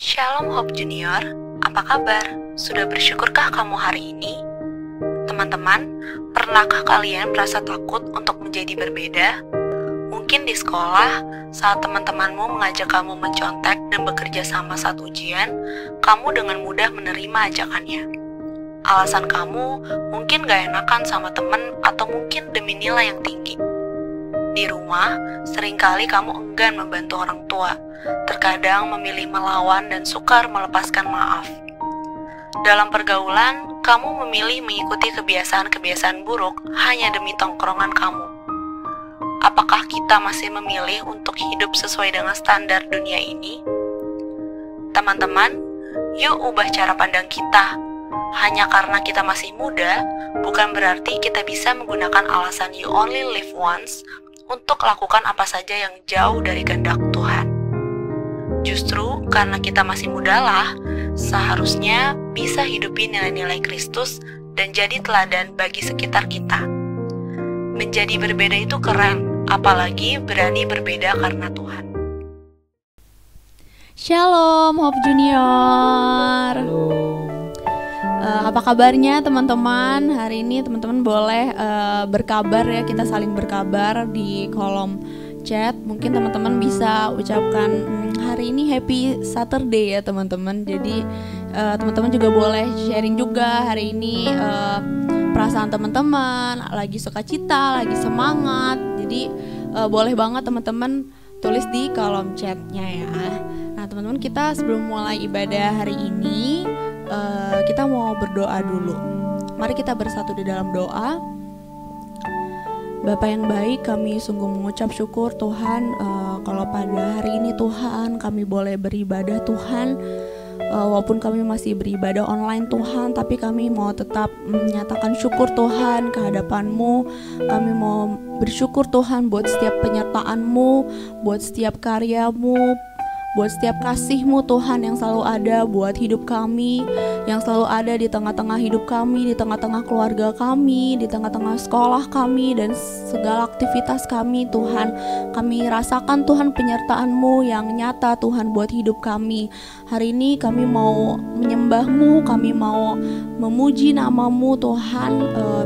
Shalom Hope Junior, apa kabar? Sudah bersyukurkah kamu hari ini? Teman-teman, pernahkah kalian merasa takut untuk menjadi berbeda? Mungkin di sekolah, saat teman-temanmu mengajak kamu mencontek dan bekerja sama saat ujian, kamu dengan mudah menerima ajakannya. Alasan kamu mungkin gak enakan sama teman atau mungkin demi nilai yang tinggi. Di rumah, seringkali kamu enggan membantu orang tua, terkadang memilih melawan dan sukar melepaskan maaf. Dalam pergaulan, kamu memilih mengikuti kebiasaan-kebiasaan buruk hanya demi tongkrongan kamu. Apakah kita masih memilih untuk hidup sesuai dengan standar dunia ini? Teman-teman, yuk ubah cara pandang kita. Hanya karena kita masih muda, bukan berarti kita bisa menggunakan alasan you only live once untuk lakukan apa saja yang jauh dari kehendak Tuhan. Justru karena kita masih muda lah, seharusnya bisa hidupi nilai-nilai Kristus dan jadi teladan bagi sekitar kita. Menjadi berbeda itu keren, apalagi berani berbeda karena Tuhan. Shalom Hope Junior. Halo. Apa kabarnya teman-teman? Hari ini teman-teman boleh berkabar ya, kita saling berkabar di kolom chat. Mungkin teman-teman bisa ucapkan hari ini happy Saturday ya teman-teman. Jadi teman-teman juga boleh sharing juga hari ini perasaan teman-teman, lagi sukacita, lagi semangat. Jadi boleh banget teman-teman tulis di kolom chatnya ya. Nah teman-teman, kita sebelum mulai ibadah hari ini kita mau berdoa dulu. Mari kita bersatu di dalam doa. Bapa yang baik, kami sungguh mengucap syukur Tuhan kalau pada hari ini Tuhan kami boleh beribadah Tuhan. Walaupun kami masih beribadah online Tuhan, tapi kami mau tetap menyatakan syukur Tuhan kehadapan-Mu. Kami mau bersyukur Tuhan buat setiap penyertaan-Mu, buat setiap karya-Mu, buat setiap kasih-Mu Tuhan yang selalu ada buat hidup kami, yang selalu ada di tengah-tengah hidup kami, di tengah-tengah keluarga kami, di tengah-tengah sekolah kami, dan segala aktivitas kami Tuhan. Kami rasakan Tuhan penyertaan-Mu yang nyata Tuhan buat hidup kami. Hari ini kami mau menyembah-Mu, kami mau memuji nama-Mu Tuhan.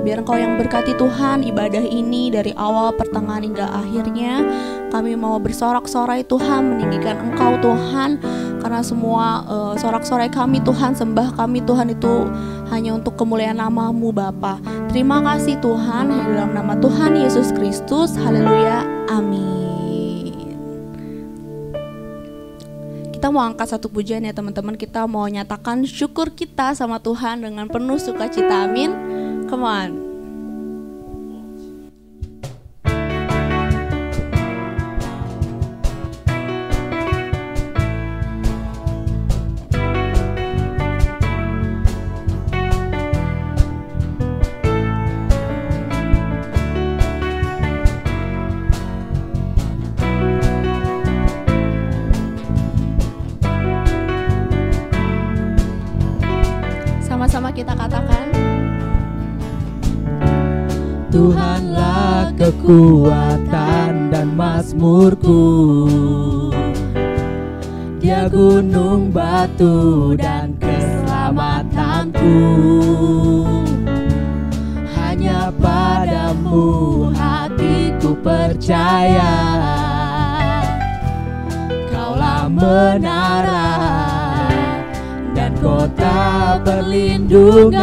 Biar Engkau yang berkati Tuhan ibadah ini dari awal, pertengahan hingga akhirnya. Kami mau bersorak-sorai Tuhan, meninggikan Engkau Tuhan, karena semua sorak-sorai kami Tuhan, sembah kami Tuhan itu hanya untuk kemuliaan nama-Mu Bapa. Terima kasih Tuhan, dalam nama Tuhan Yesus Kristus, haleluya, amin. Kita mau angkat satu pujian ya teman-teman, kita mau nyatakan syukur kita sama Tuhan dengan penuh sukacita, amin. Come on. Sama-sama kita katakan, Tuhanlah kekuatan dan mazmurku, Dia gunung batu dan keselamatanku. Hanya padamu hatiku percaya, Kaulah menara dan kota perlindungan.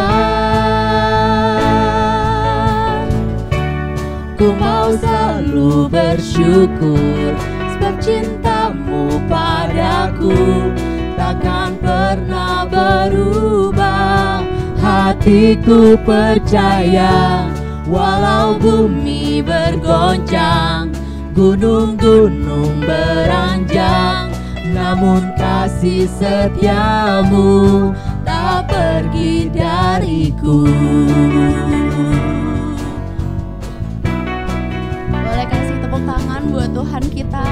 Ku mau selalu bersyukur, sebab cinta-Mu padaku takkan pernah berubah. Hatiku percaya, walau bumi bergoncang, gunung-gunung beranjak, namun kasih setia-Mu tak pergi dariku. boleh kasih tepuk tangan buat Tuhan kita.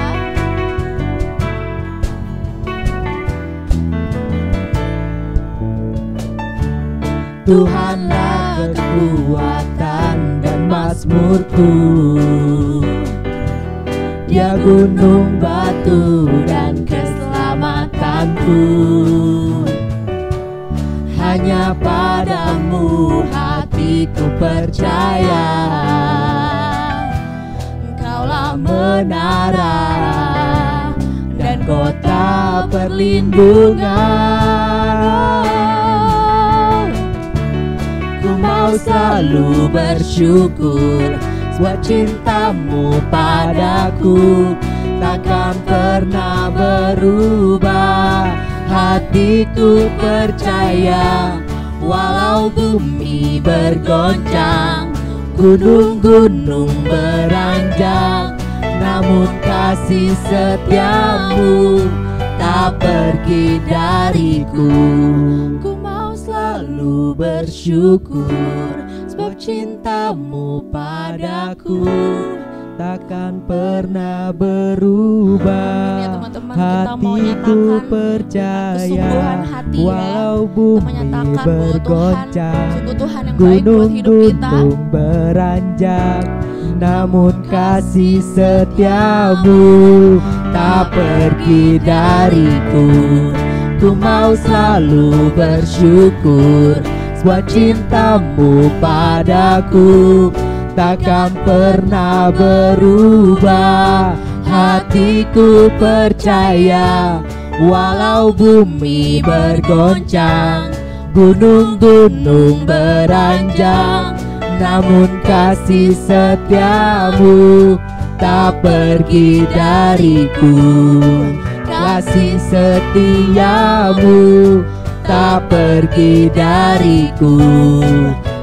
Tuhanlah kekuatan dan mazmurku, Dia gunung batu dan keselamatan. Tuhanku. Hanya padamu hatiku percaya, Engkaulah menara dan kota perlindungan. Ku mau selalu bersyukur sebab cintamu padaku takkan pernah berubah. Hatiku percaya walau bumi bergoncang, gunung-gunung beranjak, namun kasih setiamu tak pergi dariku. Ku mau selalu bersyukur sebab cintamu padaku takkan pernah berubah. Ya, teman-teman, kita mau Hatiku nyatakan percaya kesungguhan hati, walau kita bumi menyatakan bahwa bergoncang, sungguh Tuhan yang baik buat hidup kita. gunung-gunung beranjak, namun kasih setiamu tak pergi dariku. Ku mau selalu bersyukur sebab cintamu padaku takkan pernah berubah. Hatiku percaya walau bumi bergoncang, gunung-gunung beranjak, namun kasih setiamu tak pergi dariku. Kasih setiamu tak pergi dariku.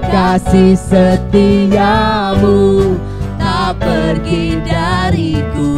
Kasih setiamu tak pergi dariku.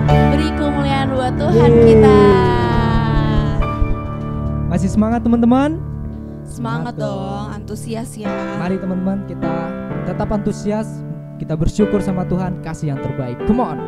Beri kemuliaan buat Tuhan kita. Masih semangat teman-teman? Semangat dong, antusias ya. Mari teman-teman kita tetap antusias, kita bersyukur sama Tuhan, kasih yang terbaik. Come on.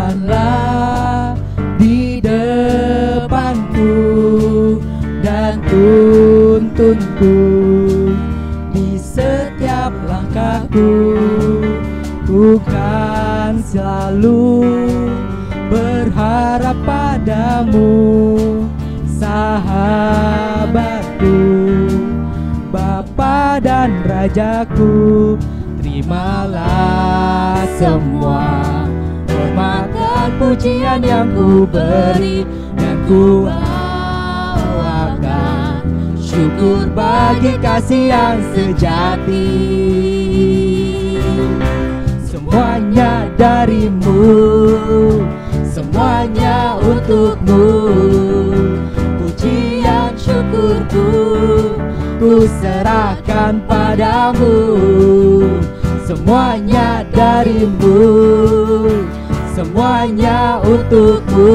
Berjalanlah di depanku dan tuntunku di setiap langkahku. Ku kan selalu berharap padamu, sahabatku, Bapa dan Rajaku. Terimalah semua hormat dan pujian yang ku beri, dan ku bawakan syukur bagi kasih yang sejati. Semuanya darimu, semuanya untukmu. Pujian syukurku ku serahkan padamu. Semuanya darimu, semuanya untukmu.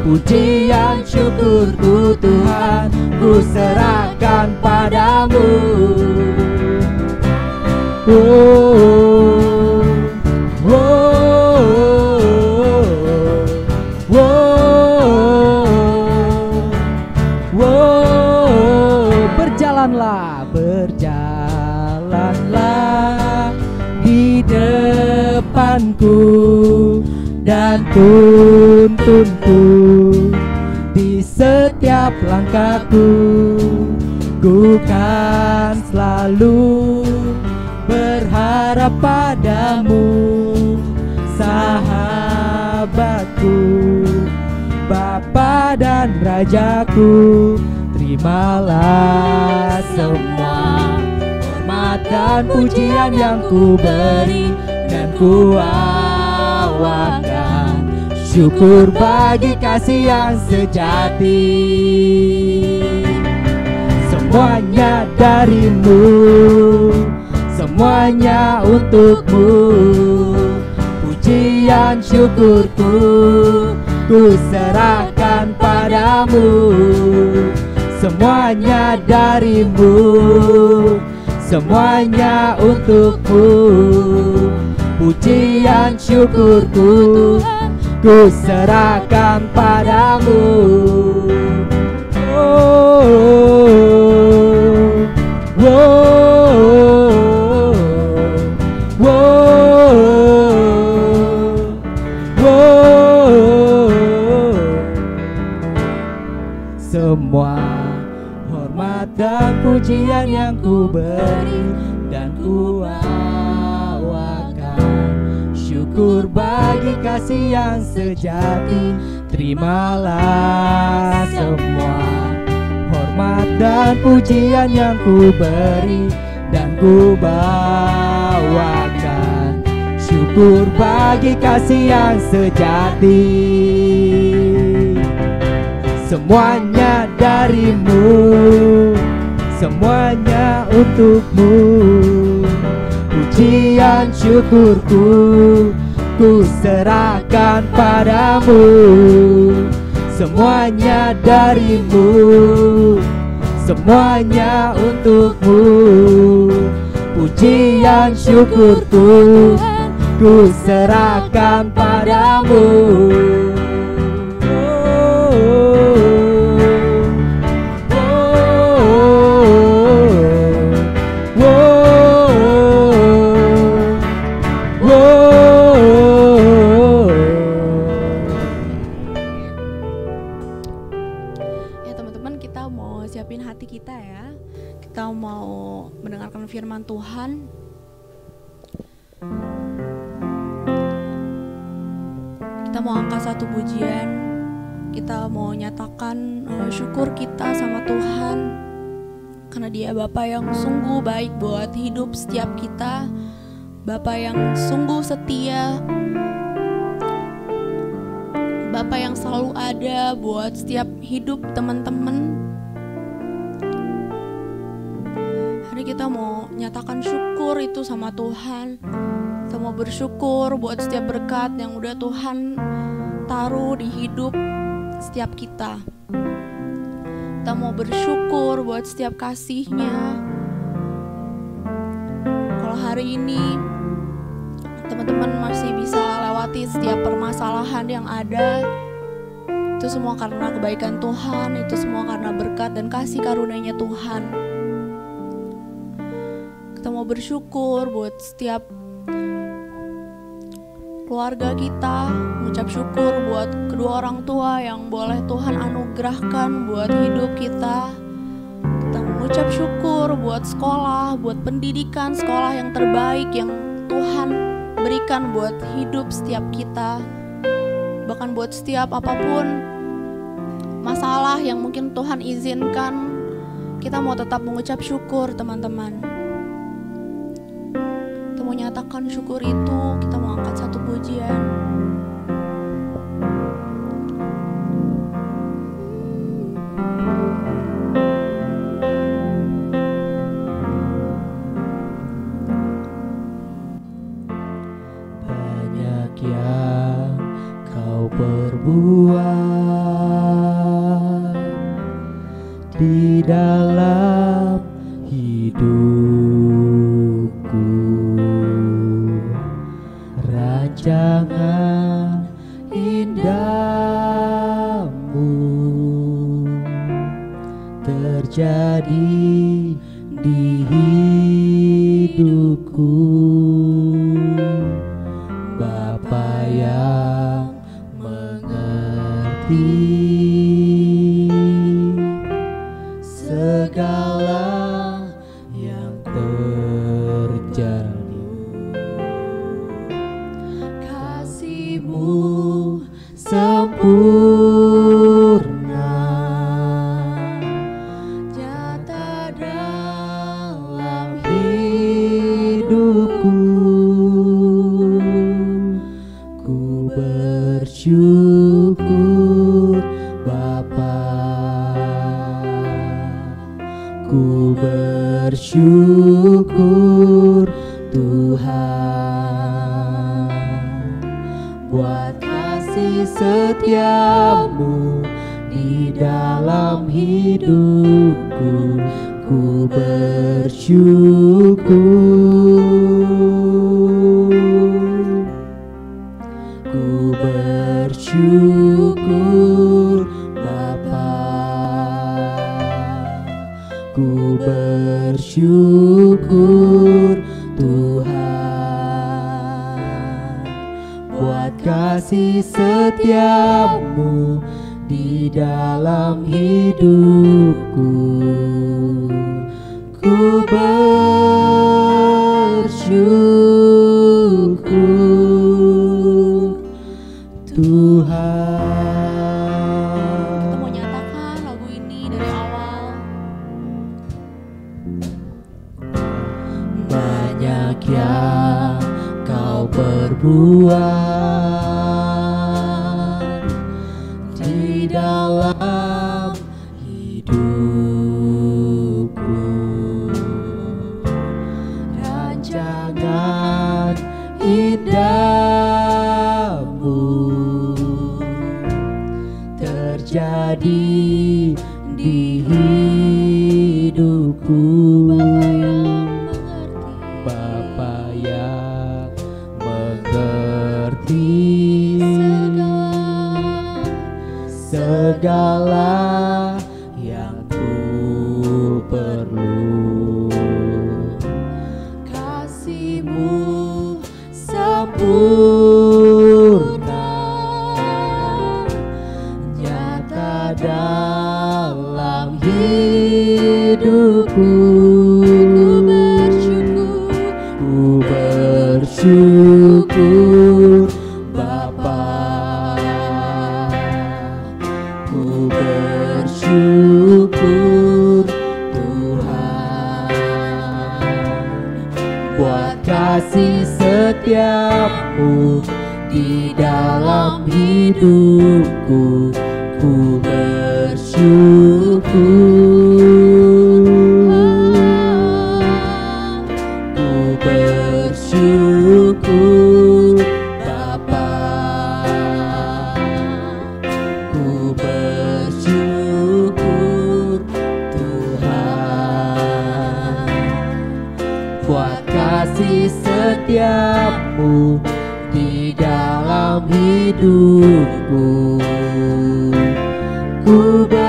Pujian syukurku Tuhan ku serahkan padamu. Berjalanlah, berjalanlah di depanku dan tuntunku di setiap langkahku. Ku kan selalu berharap padamu, sahabatku, Bapa dan Rajaku. Terimalah semua hormat dan pujian yang ku beri, dan ku bawakan syukur bagi kasih yang sejati. Semuanya darimu, semuanya untukmu. Pujian syukurku ku serahkan padamu. Semuanya darimu, semuanya untukmu. Pujian syukurku ku serahkan padamu. Semua hormat dan pujian yang ku beri dan ku bawakan, syukur bagi kasih yang sejati. Terimalah semua hormat dan pujian yang ku beri dan ku bawakan, syukur bagi kasih yang sejati. Semuanya darimu, semuanya untukmu. Pujian syukurku ku serahkan padamu. Semuanya darimu, semuanya untukmu. Pujian syukurku ku serahkan padamu. Kita mau mendengarkan firman Tuhan. Kita mau angkat satu pujian. Kita mau nyatakan syukur kita sama Tuhan, karena Dia Bapa yang sungguh baik buat hidup setiap kita, Bapa yang sungguh setia, Bapa yang selalu ada buat setiap hidup teman-teman. Hari kita mau nyatakan syukur itu sama Tuhan. Kita mau bersyukur buat setiap berkat yang udah Tuhan taruh di hidup setiap kita. Kita mau bersyukur buat setiap kasih-Nya. Kalau hari ini teman-teman masih bisa lewati setiap permasalahan yang ada, itu semua karena kebaikan Tuhan, itu semua karena berkat dan kasih karunia-Nya Tuhan. Kita mau bersyukur buat setiap keluarga kita, mengucap syukur buat kedua orang tua yang boleh Tuhan anugerahkan buat hidup kita. Kita mengucap syukur buat sekolah, buat pendidikan sekolah yang terbaik yang Tuhan berikan buat hidup setiap kita. Bahkan buat setiap apapun masalah yang mungkin Tuhan izinkan, kita mau tetap mengucap syukur teman-teman. Kita mau nyatakan syukur itu, kita mau angkat satu pujian. Banyak yang kau perbuat di dalam hidupku, rancangan indahmu terjadi di hidupku. Bapa yang mengerti segala yang terjadi, kasih-Mu sempurna nyata dalam hidupku. Ku bersyukur Bapa, ku bersyukur Tuhan buat kasih setiamu di dalam hidupku. Ku bersyukur, ku bersyukur Bapa, ku bersyukur Tuhan buat kasih setiamu di dalam hidupku. Ku bersyukur Tuhan. Kita mau nyatakan lagu ini dari awal. Banyak yang kau perbuat di dalam hidupku, rancangan indahmu terjadi di hidupku. Bapa yang mengerti segala yang ku perlu, kasih-Mu sempurna nyata dalam hidupku. Ku bersyukur Bapa, ku bersyukur Tuhan buat kasih setiamu di dalam hidupku. Ku bersyukur Bapa, ku bersyukur Tuhan buat kasih setiamu di dalam hidupku. Ku bersyukur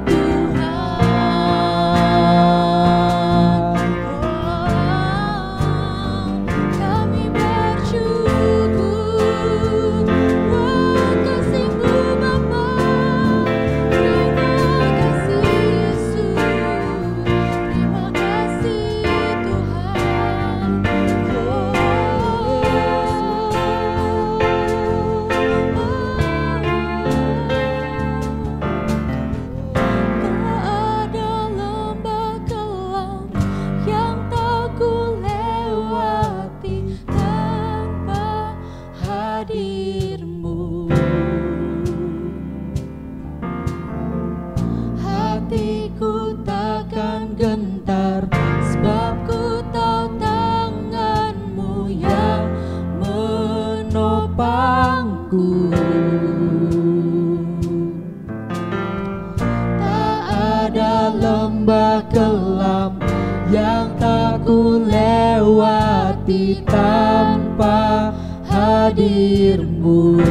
Tuhan. Kami bersyukur buat kasih-Mu Bapa. Terima kasih Yesus, terima kasih Tuhan. Tak ada lembah kelam yang tak ku lewati tanpa hadir-Mu. Hatiku takkan gentar sebab ku tahu tangan-Mu yang menopangku. Tak ada lembah kelam yang tak ku lewati tanpa hadir-Mu.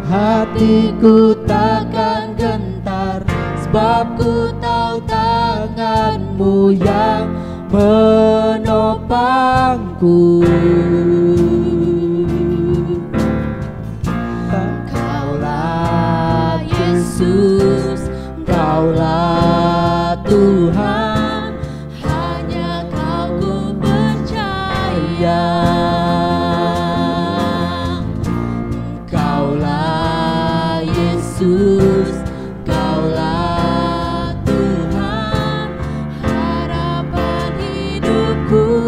Hatiku takkan gentar sebab ku tahu tangan-Mu yang menopangku. Engkaulah Yesus, Engkaulah Tuhan, hanya Kau ku percaya. Engkaulah Yesus, Engkaulah Tuhan, harapan hidupku.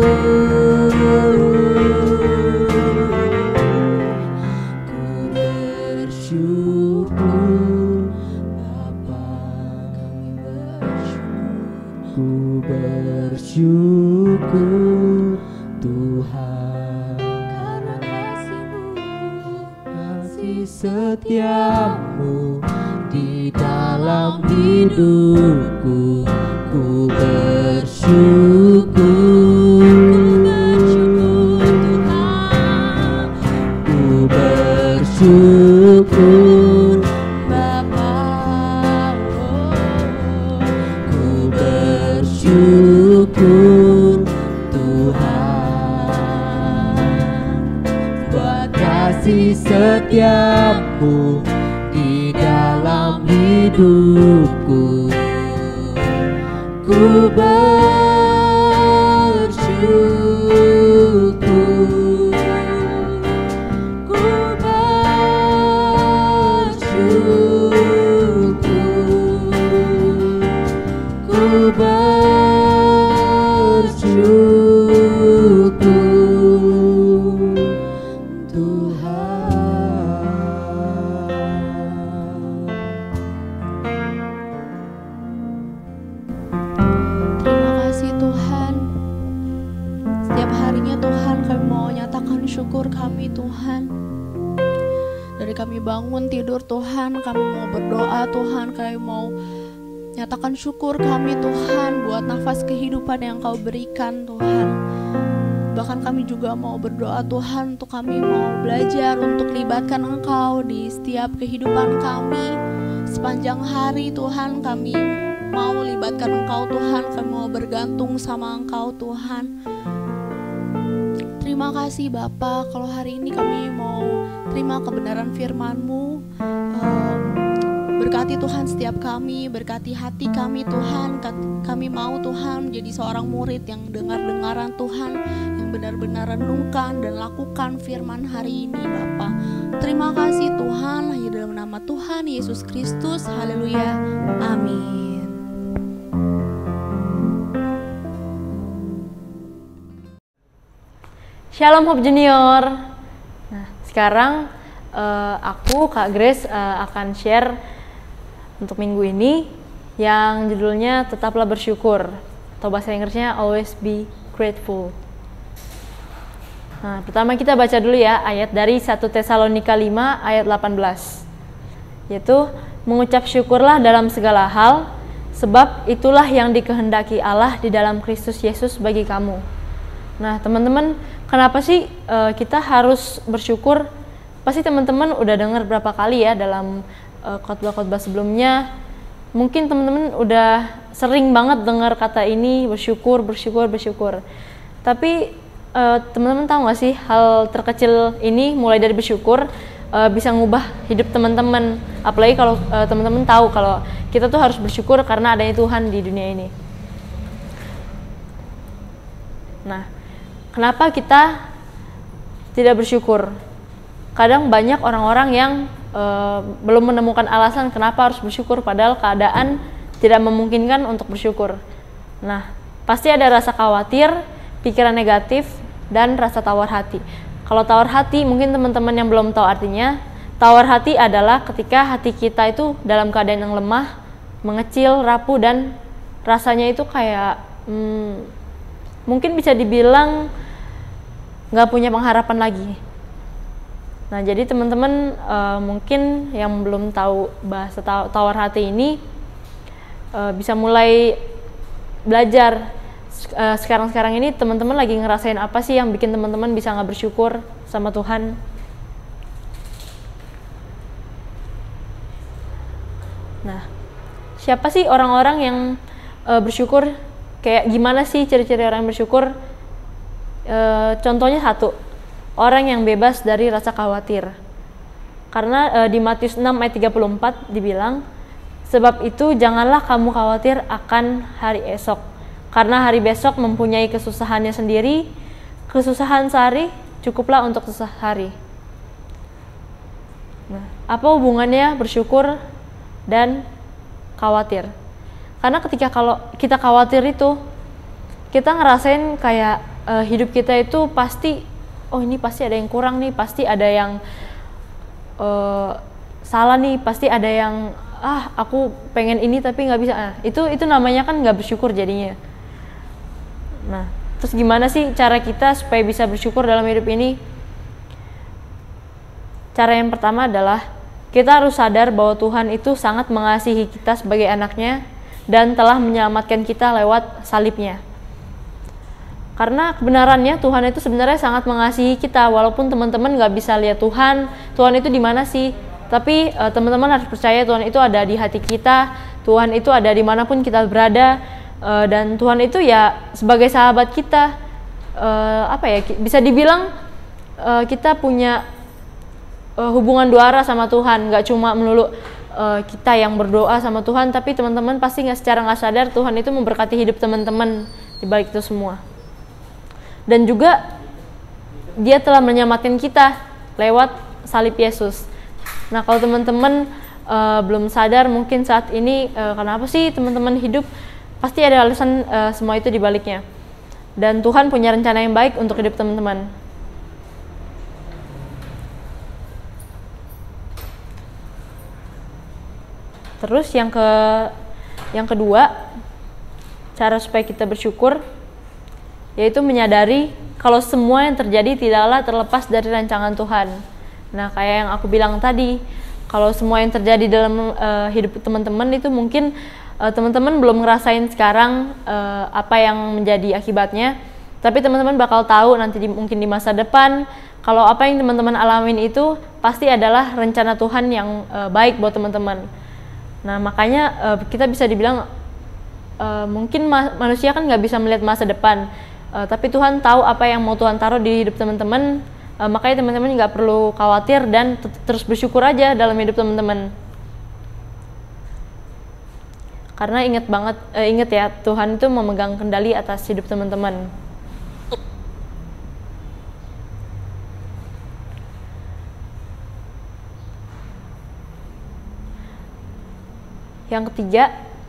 bersyukur Tuhan, Karena kasih-Mu, kasih setiamu di dalam hidupku. Ku bersyukur, Tuhan. ku bersyukur, Bapa, ku bersyukur Tuhan, buat kasih setiamu di dalam hidupku. Ku bersyukur, ku bersyukur, ku bersyukur Tuhan. terima kasih Tuhan. Setiap harinya Tuhan kami mau nyatakan syukur kami Tuhan. Dari kami bangun tidur Tuhan, kami mau berdoa Tuhan, kami mau nyatakan syukur kami Tuhan buat nafas kehidupan yang Kau berikan Tuhan. Bahkan kami juga mau berdoa Tuhan, untuk kami mau belajar untuk libatkan Engkau di setiap kehidupan kami. Sepanjang hari Tuhan kami mau libatkan Engkau Tuhan, kami mau bergantung sama Engkau Tuhan. Terima kasih Bapa, kalau hari ini kami mau terima kebenaran firman-Mu. Berkati Tuhan setiap kami, berkati hati kami Tuhan. Kami mau Tuhan menjadi seorang murid yang dengar-dengaran Tuhan, yang benar-benar renungkan dan lakukan firman hari ini Bapa. Terima kasih Tuhan, hanya dalam nama Tuhan Yesus Kristus. Haleluya. Amin. Shalom Hope Junior. Nah, sekarang aku Kak Grace akan share untuk minggu ini yang judulnya Tetaplah Bersyukur, atau bahasa Inggrisnya Always Be Grateful. Nah, pertama kita baca dulu ya ayat dari 1 Tesalonika 5 ayat 18, yaitu mengucap syukurlah dalam segala hal, sebab itulah yang dikehendaki Allah di dalam Kristus Yesus bagi kamu. Nah teman-teman, kenapa sih kita harus bersyukur? Pasti teman-teman udah dengar berapa kali ya dalam khotbah-khotbah sebelumnya. Mungkin teman-teman udah sering banget dengar kata ini, bersyukur, bersyukur, bersyukur. Tapi teman-teman tahu gak sih hal terkecil ini mulai dari bersyukur bisa ngubah hidup teman-teman. Apalagi kalau teman-teman tahu kalau kita tuh harus bersyukur karena adanya Tuhan di dunia ini. Nah, kenapa kita tidak bersyukur? Kadang banyak orang-orang yang belum menemukan alasan kenapa harus bersyukur, padahal keadaan tidak memungkinkan untuk bersyukur. Nah, pasti ada rasa khawatir, pikiran negatif, dan rasa tawar hati. Kalau tawar hati, mungkin teman-teman yang belum tahu artinya, tawar hati adalah ketika hati kita itu dalam keadaan yang lemah, mengecil, rapuh, dan rasanya itu kayak mungkin bisa dibilang nggak punya pengharapan lagi. Nah, jadi teman-teman mungkin yang belum tahu bahasa tawar hati ini bisa mulai belajar. Sekarang ini teman-teman lagi ngerasain apa sih yang bikin teman-teman bisa nggak bersyukur sama Tuhan? Nah, siapa sih orang-orang yang bersyukur? Kayak gimana sih ciri-ciri orang yang bersyukur? Contohnya satu, orang yang bebas dari rasa khawatir. Karena di Matius 6 ayat 34 dibilang, sebab itu janganlah kamu khawatir akan hari esok, karena hari besok mempunyai kesusahannya sendiri. Kesusahan sehari cukuplah untuk sehari. Nah, apa hubungannya bersyukur dan khawatir? Karena ketika kalau kita khawatir itu, kita ngerasain kayak hidup kita itu pasti, oh ini pasti ada yang kurang nih, pasti ada yang salah nih, pasti ada yang aku pengen ini tapi nggak bisa. Itu namanya kan nggak bersyukur jadinya. Nah, Terus gimana sih cara kita supaya bisa bersyukur dalam hidup ini? Cara yang pertama adalah kita harus sadar bahwa Tuhan itu sangat mengasihi kita sebagai anaknya dan telah menyelamatkan kita lewat salibnya. Karena kebenarannya Tuhan itu sebenarnya sangat mengasihi kita, walaupun teman-teman gak bisa lihat Tuhan itu di mana sih? Tapi teman-teman harus percaya Tuhan itu ada di hati kita, Tuhan itu ada dimanapun kita berada, dan Tuhan itu ya sebagai sahabat kita, bisa dibilang kita punya hubungan dua arah sama Tuhan, gak cuma melulu kita yang berdoa sama Tuhan, tapi teman-teman pasti secara nggak sadar Tuhan itu memberkati hidup teman-teman di balik itu semua. Dan juga Dia telah menyelamatkan kita lewat salib Yesus. Nah, kalau teman-teman belum sadar mungkin saat ini kenapa sih teman-teman hidup, pasti ada alasan semua itu di baliknya. Dan Tuhan punya rencana yang baik untuk hidup teman-teman. Terus yang kedua, cara supaya kita bersyukur yaitu menyadari kalau semua yang terjadi tidaklah terlepas dari rancangan Tuhan. Nah, kayak yang aku bilang tadi, kalau semua yang terjadi dalam hidup teman-teman itu mungkin teman-teman belum ngerasain sekarang apa yang menjadi akibatnya, tapi teman-teman bakal tahu nanti mungkin di masa depan kalau apa yang teman-teman alamin itu pasti adalah rencana Tuhan yang baik buat teman-teman. Nah, makanya kita bisa dibilang mungkin manusia kan nggak bisa melihat masa depan, tapi Tuhan tahu apa yang mau Tuhan taruh di hidup teman-teman. Makanya teman-teman nggak perlu khawatir dan terus bersyukur aja dalam hidup teman-teman. Karena ingat ya, Tuhan itu memegang kendali atas hidup teman-teman.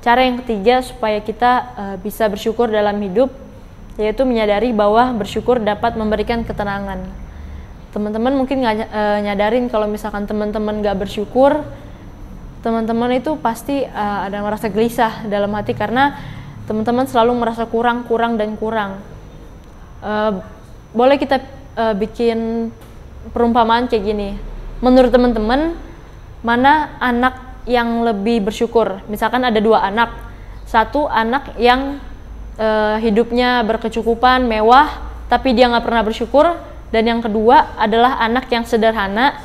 Cara yang ketiga supaya kita bisa bersyukur dalam hidup, yaitu menyadari bahwa bersyukur dapat memberikan ketenangan. Teman-teman mungkin nggak nyadarin kalau misalkan teman-teman nggak bersyukur, teman-teman itu pasti ada merasa gelisah dalam hati karena teman-teman selalu merasa kurang. Boleh kita bikin perumpamaan kayak gini. Menurut teman-teman, mana anak yang lebih bersyukur? Misalkan ada dua anak, satu anak yang hidupnya berkecukupan, mewah, tapi dia nggak pernah bersyukur, dan yang kedua adalah anak yang sederhana,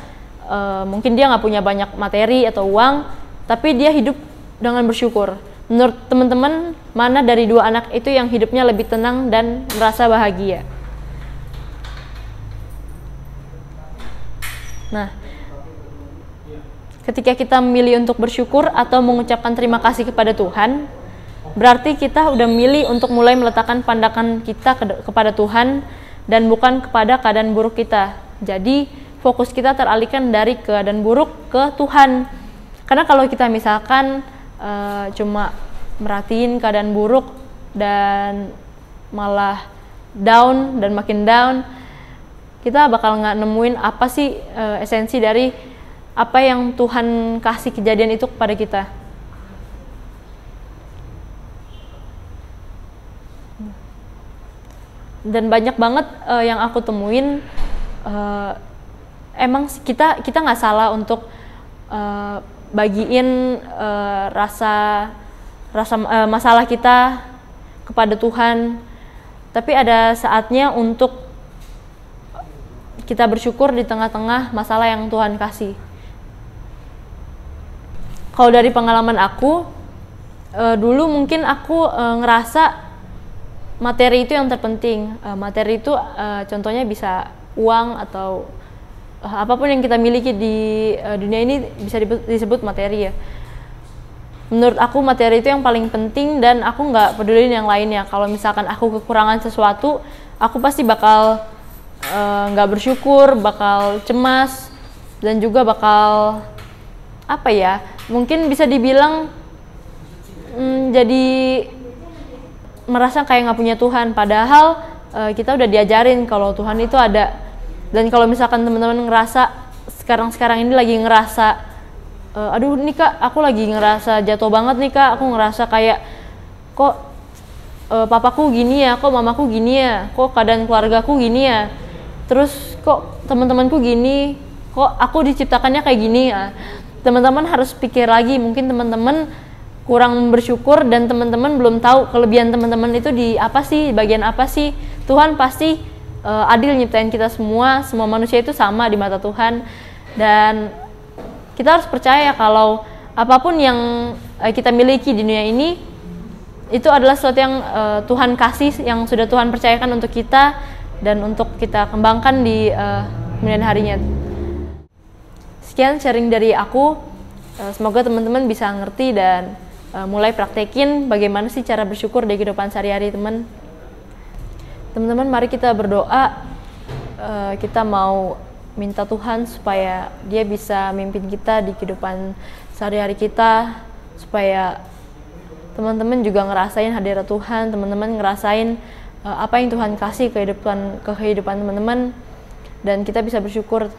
mungkin dia nggak punya banyak materi atau uang, tapi dia hidup dengan bersyukur. Menurut teman-teman, mana dari dua anak itu yang hidupnya lebih tenang dan merasa bahagia? Nah, ketika kita memilih untuk bersyukur atau mengucapkan terima kasih kepada Tuhan, berarti kita udah milih untuk mulai meletakkan pandangan kita kepada Tuhan dan bukan kepada keadaan buruk kita. Jadi fokus kita teralihkan dari keadaan buruk ke Tuhan. Karena kalau kita misalkan cuma merhatiin keadaan buruk dan malah down dan makin down, kita bakal nggak nemuin apa sih esensi dari apa yang Tuhan kasih kejadian itu kepada kita. Dan banyak banget yang aku temuin, emang kita nggak salah untuk bagiin rasa masalah kita kepada Tuhan, tapi ada saatnya untuk kita bersyukur di tengah-tengah masalah yang Tuhan kasih. Kalau dari pengalaman aku, dulu mungkin aku ngerasa materi itu yang terpenting. Materi itu contohnya bisa uang atau apapun yang kita miliki di dunia ini bisa disebut materi ya. Menurut aku materi itu yang paling penting dan aku nggak pedulin yang lainnya. Kalau misalkan aku kekurangan sesuatu, aku pasti bakal nggak bersyukur, bakal cemas, dan juga bakal mungkin bisa dibilang jadi merasa kayak nggak punya Tuhan, padahal kita udah diajarin kalau Tuhan itu ada. Dan kalau misalkan teman-teman ngerasa sekarang ini lagi ngerasa aduh nih kak, aku lagi ngerasa jatuh banget nih kak, aku ngerasa kayak kok papaku gini ya, kok mamaku gini ya, kok keadaan keluargaku gini ya, terus kok teman-temanku gini, kok aku diciptakannya kayak gini ya. Teman-teman harus pikir lagi, mungkin teman-teman kurang bersyukur dan teman-teman belum tahu kelebihan teman-teman itu di apa sih, bagian apa sih. Tuhan pasti adil nyiptain kita semua manusia itu sama di mata Tuhan, dan kita harus percaya kalau apapun yang kita miliki di dunia ini itu adalah sesuatu yang Tuhan kasih, yang sudah Tuhan percayakan untuk kita dan untuk kita kembangkan di kemudian harinya. Sekian sharing dari aku, semoga teman-teman bisa ngerti dan mulai praktekin bagaimana sih cara bersyukur di kehidupan sehari-hari teman-teman. Mari kita berdoa, kita mau minta Tuhan supaya Dia bisa mimpin kita di kehidupan sehari-hari kita, supaya teman-teman juga ngerasain hadirat Tuhan, teman-teman ngerasain apa yang Tuhan kasih ke kehidupan teman-teman, dan kita bisa bersyukur.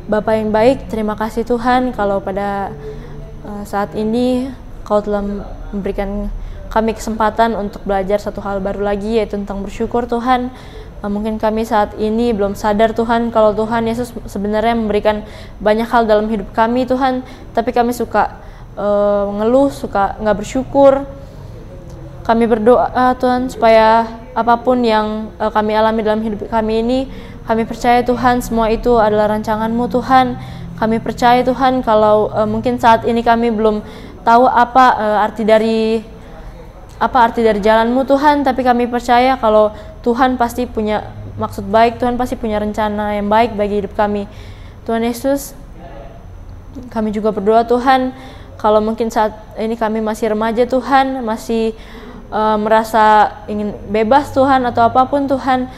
Bapa yang baik, terima kasih Tuhan kalau pada saat ini Kau telah memberikan kami kesempatan untuk belajar satu hal baru lagi, yaitu tentang bersyukur Tuhan. Mungkin kami saat ini belum sadar Tuhan kalau Tuhan Yesus sebenarnya memberikan banyak hal dalam hidup kami Tuhan, tapi kami suka ngeluh, suka nggak bersyukur. Kami berdoa Tuhan supaya apapun yang kami alami dalam hidup kami ini, kami percaya Tuhan semua itu adalah rancangan-Mu Tuhan. Kami percaya Tuhan kalau mungkin saat ini kami belum tahu apa arti dari jalan-Mu Tuhan, tapi kami percaya kalau Tuhan pasti punya maksud baik, Tuhan pasti punya rencana yang baik bagi hidup kami. Tuhan Yesus, kami juga berdoa Tuhan, kalau mungkin saat ini kami masih remaja Tuhan, masih merasa ingin bebas Tuhan atau apapun Tuhan,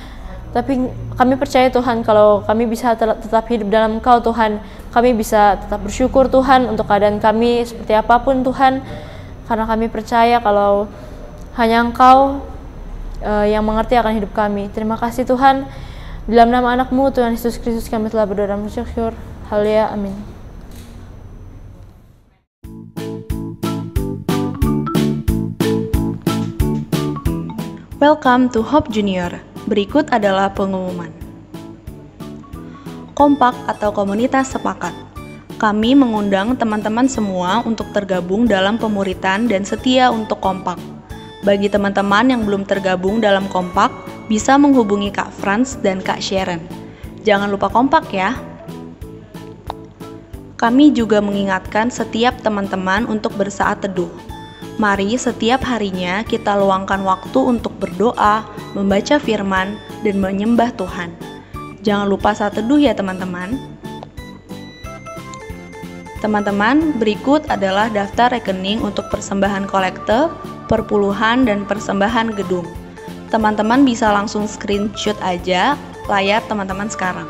tapi kami percaya Tuhan kalau kami bisa tetap hidup dalam Engkau Tuhan, kami bisa tetap bersyukur Tuhan untuk keadaan kami seperti apapun Tuhan, karena kami percaya kalau hanya Engkau yang mengerti akan hidup kami. Terima kasih Tuhan, dalam nama anak-Mu Tuhan Yesus Kristus kami telah berdoa dan bersyukur. Haleluya, amin. Welcome to Hope Junior. Berikut adalah pengumuman. Kompak atau komunitas sepakat. Kami mengundang teman-teman semua untuk tergabung dalam pemuritan dan setia untuk kompak. Bagi teman-teman yang belum tergabung dalam kompak, bisa menghubungi Kak Franz dan Kak Sharon. Jangan lupa kompak ya. Kami juga mengingatkan setiap teman-teman untuk bersaat teduh. Mari setiap harinya kita luangkan waktu untuk berdoa, membaca firman, dan menyembah Tuhan. Jangan lupa saat teduh ya teman-teman. Teman-teman, berikut adalah daftar rekening untuk persembahan kolekte, perpuluhan, dan persembahan gedung. Teman-teman bisa langsung screenshot aja layar teman-teman sekarang.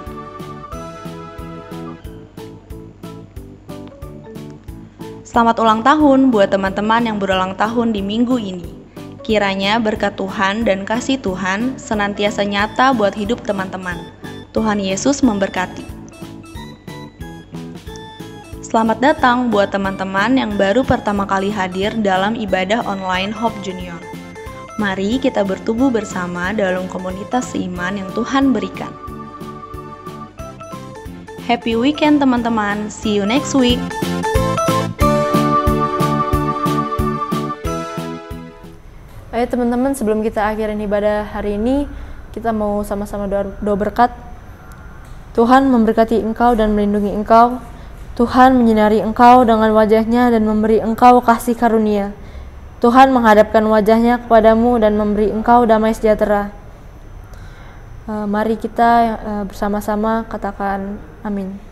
Selamat ulang tahun buat teman-teman yang berulang tahun di minggu ini. Kiranya berkat Tuhan dan kasih Tuhan senantiasa nyata buat hidup teman-teman. Tuhan Yesus memberkati. Selamat datang buat teman-teman yang baru pertama kali hadir dalam ibadah online Hope Junior. Mari kita bertumbuh bersama dalam komunitas seiman yang Tuhan berikan. Happy weekend teman-teman, see you next week. Ayo teman-teman, sebelum kita akhirin ibadah hari ini, kita mau sama-sama doa berkat. Tuhan memberkati engkau dan melindungi engkau. Tuhan menyinari engkau dengan wajah-Nya dan memberi engkau kasih karunia. Tuhan menghadapkan wajah-Nya kepadamu dan memberi engkau damai sejahtera. Mari kita bersama-sama katakan amin.